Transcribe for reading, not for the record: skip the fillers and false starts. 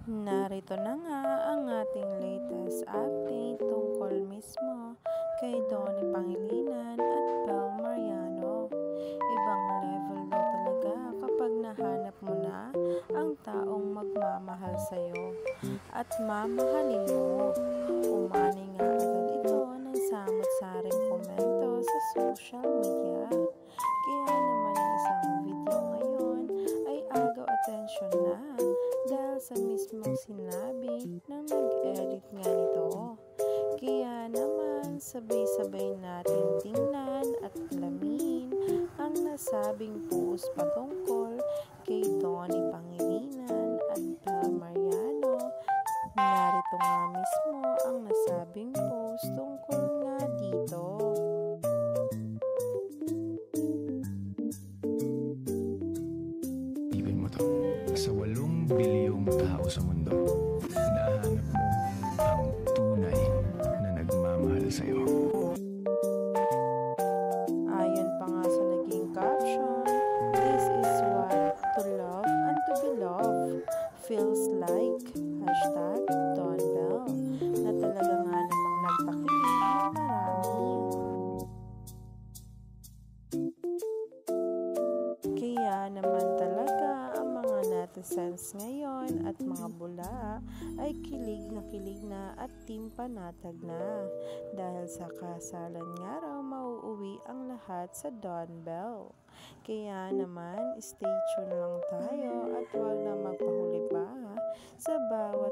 Narito na nga ang ating latest update tungkol mismo kay Donnie Pangilinan at Bel Mariano. Ibang level daw talaga kapag nahanap mo na ang taong magmamahal sa'yo at mamahalin mo. Umani nga agad ito ng samot-saring komento sa social media. Kaya naman ang isang video ngayon ay agaw atensyon na dahil sa mismong sinabi ng nag-edit nga nito. Kaya naman sabay-sabay natin tingnan at alamin ang nasabing post patungkol kay Donnie Pangilinan at Bel Mariano. Narito nga mismo ang nasabing post tungkol nga dito. Ibig mo to, sa 8 bilyong tao sa mundo, nahanap mo ang tunay na nagmamahal sa'yo. Ayon pa nga sa naging caption, this is what to love and to be loved feels like. #DonBel na talaga nga namang nagpakilig ng marami. Kaya naman talaga ang mga netizens ngayon at mga bula ay kilig na at team panatag na dahil sa kasalan nga raw mauuwi ang lahat sa DonBel. Kaya naman stay tuned lang tayo at huwag na magpahuli pa sa bawat